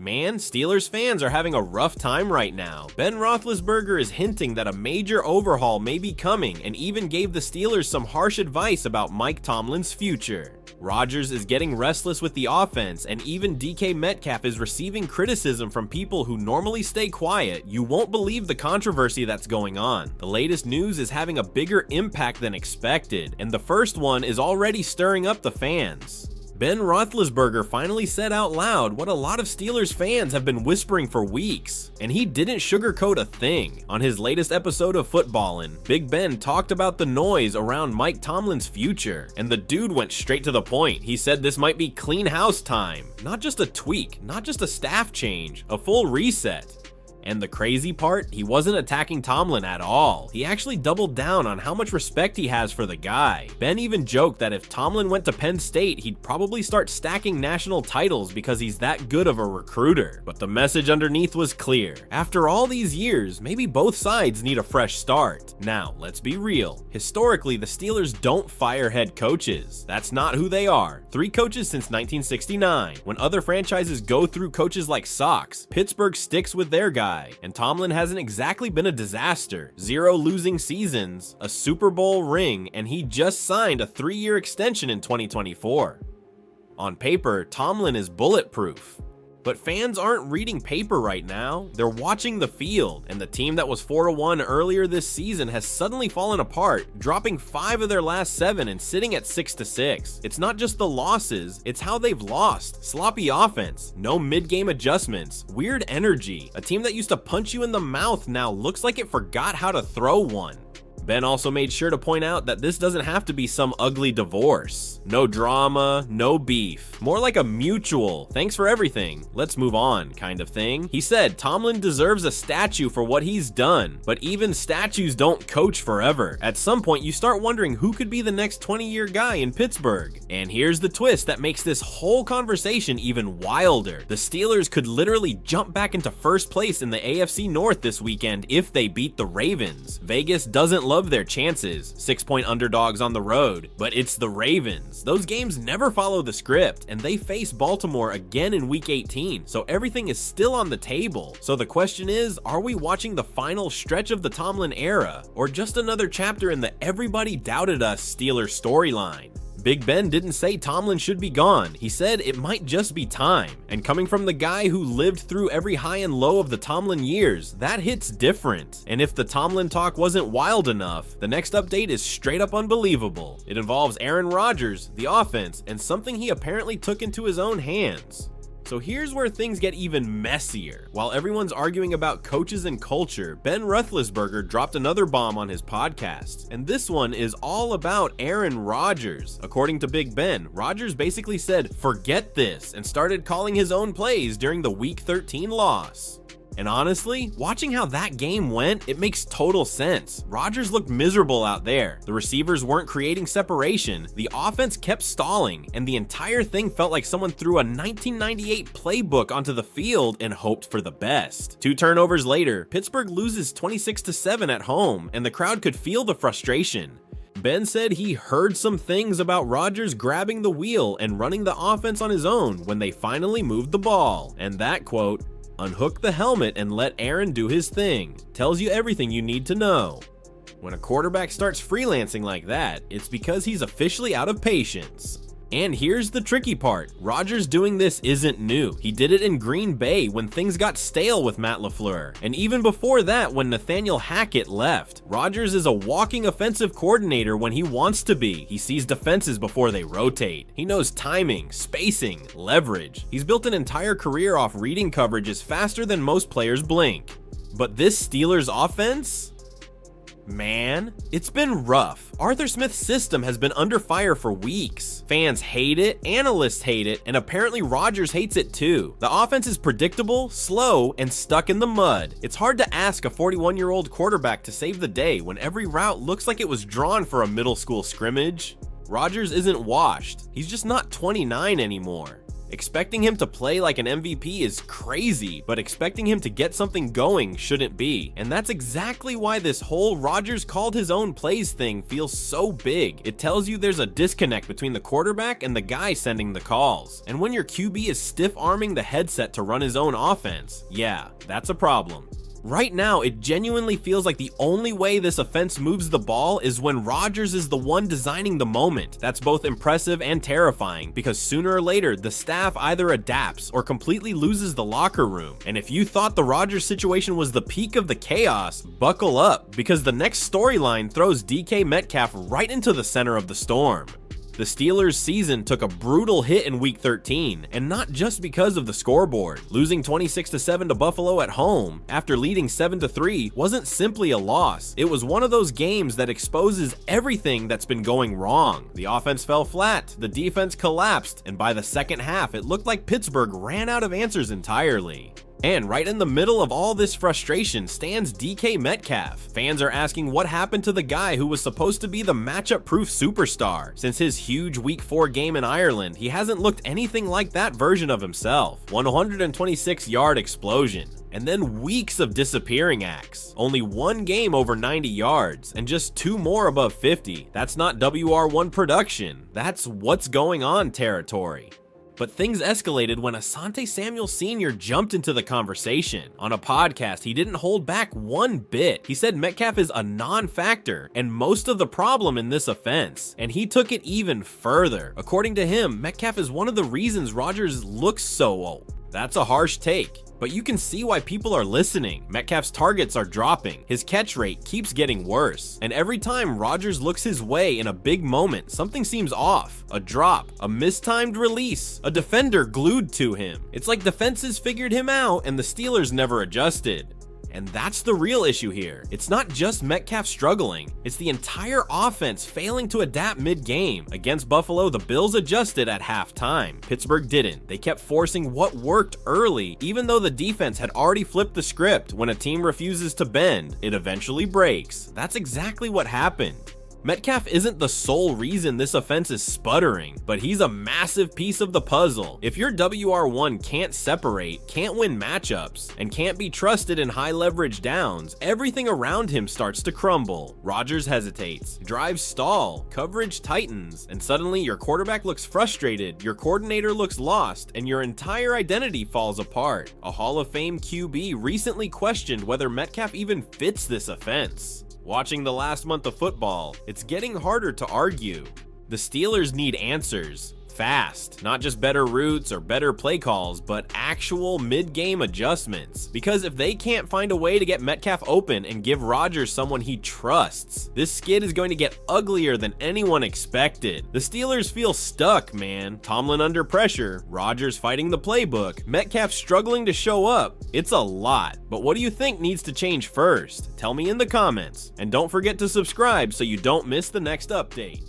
Man, Steelers fans are having a rough time right now. Ben Roethlisberger is hinting that a major overhaul may be coming and even gave the Steelers some harsh advice about Mike Tomlin's future. Rodgers is getting restless with the offense, and even DK Metcalf is receiving criticism from people who normally stay quiet. You won't believe the controversy that's going on. The latest news is having a bigger impact than expected, and the first one is already stirring up the fans. Ben Roethlisberger finally said out loud what a lot of Steelers fans have been whispering for weeks, and he didn't sugarcoat a thing. On his latest episode of Footballin', Big Ben talked about the noise around Mike Tomlin's future, and the dude went straight to the point. He said this might be clean house time, not just a tweak, not just a staff change, a full reset. And the crazy part, he wasn't attacking Tomlin at all. He actually doubled down on how much respect he has for the guy. Ben even joked that if Tomlin went to Penn State, he'd probably start stacking national titles because he's that good of a recruiter. But the message underneath was clear. After all these years, maybe both sides need a fresh start. Now, let's be real. Historically, the Steelers don't fire head coaches. That's not who they are. 3 coaches since 1969. When other franchises go through coaches like Sox, Pittsburgh sticks with their guy. And Tomlin hasn't exactly been a disaster. 0 losing seasons, a Super Bowl ring, and he just signed a 3-year extension in 2024. On paper, Tomlin is bulletproof. But fans aren't reading paper right now. They're watching the field, and the team that was 4-1 earlier this season has suddenly fallen apart, dropping 5 of their last 7 and sitting at 6-6. It's not just the losses, it's how they've lost. Sloppy offense, no mid-game adjustments, weird energy. A team that used to punch you in the mouth now looks like it forgot how to throw one. Ben also made sure to point out that this doesn't have to be some ugly divorce. No drama, no beef. More like a mutual, thanks for everything, let's move on kind of thing. He said Tomlin deserves a statue for what he's done, but even statues don't coach forever. At some point, you start wondering who could be the next 20-year guy in Pittsburgh. And here's the twist that makes this whole conversation even wilder. The Steelers could literally jump back into first place in the AFC North this weekend if they beat the Ravens. Vegas doesn't love their chances, 6-point underdogs on the road, but it's the Ravens. Those games never follow the script, and they face Baltimore again in week 18, so everything is still on the table. So the question is, are we watching the final stretch of the Tomlin era, or just another chapter in the everybody doubted us Steelers storyline? Big Ben didn't say Tomlin should be gone. He said it might just be time. And coming from the guy who lived through every high and low of the Tomlin years, that hits different. And if the Tomlin talk wasn't wild enough, the next update is straight up unbelievable. It involves Aaron Rodgers, the offense, and something he apparently took into his own hands. So here's where things get even messier. While everyone's arguing about coaches and culture, Ben Roethlisberger dropped another bomb on his podcast. And this one is all about Aaron Rodgers. According to Big Ben, Rodgers basically said, "Forget this," and started calling his own plays during the Week 13 loss. And honestly, watching how that game went, it makes total sense. Rodgers looked miserable out there. The receivers weren't creating separation, the offense kept stalling, and the entire thing felt like someone threw a 1998 playbook onto the field and hoped for the best. 2 turnovers later, Pittsburgh loses 26-7 at home, and the crowd could feel the frustration. Ben said he heard some things about Rodgers grabbing the wheel and running the offense on his own when they finally moved the ball. And that quote, "Unhook the helmet and let Aaron do his thing," tells you everything you need to know. When a quarterback starts freelancing like that, it's because he's officially out of patience. And here's the tricky part. Rodgers doing this isn't new. He did it in Green Bay when things got stale with Matt LaFleur. And even before that, when Nathaniel Hackett left. Rodgers is a walking offensive coordinator when he wants to be. He sees defenses before they rotate. He knows timing, spacing, leverage. He's built an entire career off reading coverages faster than most players blink. But this Steelers offense? Man, it's been rough. Arthur Smith's system has been under fire for weeks. Fans hate it, analysts hate it, and apparently Rodgers hates it too. The offense is predictable, slow, and stuck in the mud. It's hard to ask a 41-year-old quarterback to save the day when every route looks like it was drawn for a middle school scrimmage. Rodgers isn't washed. He's just not 29 anymore. Expecting him to play like an MVP is crazy, but expecting him to get something going shouldn't be. And that's exactly why this whole Rodgers called his own plays thing feels so big. It tells you there's a disconnect between the quarterback and the guy sending the calls. And when your QB is stiff-arming the headset to run his own offense, yeah, that's a problem. Right now, it genuinely feels like the only way this offense moves the ball is when Rodgers is the one designing the moment. That's both impressive and terrifying, because sooner or later, the staff either adapts or completely loses the locker room. And if you thought the Rodgers situation was the peak of the chaos, buckle up, because the next storyline throws DK Metcalf right into the center of the storm. The Steelers' season took a brutal hit in Week 13, and not just because of the scoreboard. Losing 26-7 to Buffalo at home after leading 7-3 wasn't simply a loss. It was one of those games that exposes everything that's been going wrong. The offense fell flat, the defense collapsed, and by the second half, it looked like Pittsburgh ran out of answers entirely. And right in the middle of all this frustration stands DK Metcalf. Fans are asking what happened to the guy who was supposed to be the matchup-proof superstar. Since his huge Week 4 game in Ireland, he hasn't looked anything like that version of himself. 126-yard explosion. And then weeks of disappearing acts. Only one game over 90 yards, and just 2 more above 50. That's not WR1 production. That's what's going on territory. But things escalated when Asante Samuel Sr. jumped into the conversation. On a podcast, he didn't hold back one bit. He said Metcalf is a non-factor and most of the problem in this offense. And he took it even further. According to him, Metcalf is one of the reasons Rodgers looks so old. That's a harsh take, but you can see why people are listening. Metcalf's targets are dropping, his catch rate keeps getting worse, and every time Rodgers looks his way in a big moment, something seems off. A drop, a mistimed release, a defender glued to him. It's like defenses figured him out and the Steelers never adjusted. And that's the real issue here. It's not just Metcalf struggling, it's the entire offense failing to adapt mid-game. Against Buffalo, the Bills adjusted at halftime. Pittsburgh didn't. They kept forcing what worked early, even though the defense had already flipped the script. When a team refuses to bend, it eventually breaks. That's exactly what happened. Metcalf isn't the sole reason this offense is sputtering, but he's a massive piece of the puzzle. If your WR1 can't separate, can't win matchups, and can't be trusted in high leverage downs, everything around him starts to crumble. Rodgers hesitates, drives stall, coverage tightens, and suddenly your quarterback looks frustrated, your coordinator looks lost, and your entire identity falls apart. A Hall of Fame QB recently questioned whether Metcalf even fits this offense. Watching the last month of football, it's getting harder to argue. The Steelers need answers. Fast. Not just better routes or better play calls, but actual mid-game adjustments. Because if they can't find a way to get Metcalf open and give Rodgers someone he trusts, this skid is going to get uglier than anyone expected. The Steelers feel stuck, man. Tomlin under pressure, Rodgers fighting the playbook, Metcalf struggling to show up. It's a lot. But what do you think needs to change first? Tell me in the comments. And don't forget to subscribe so you don't miss the next update.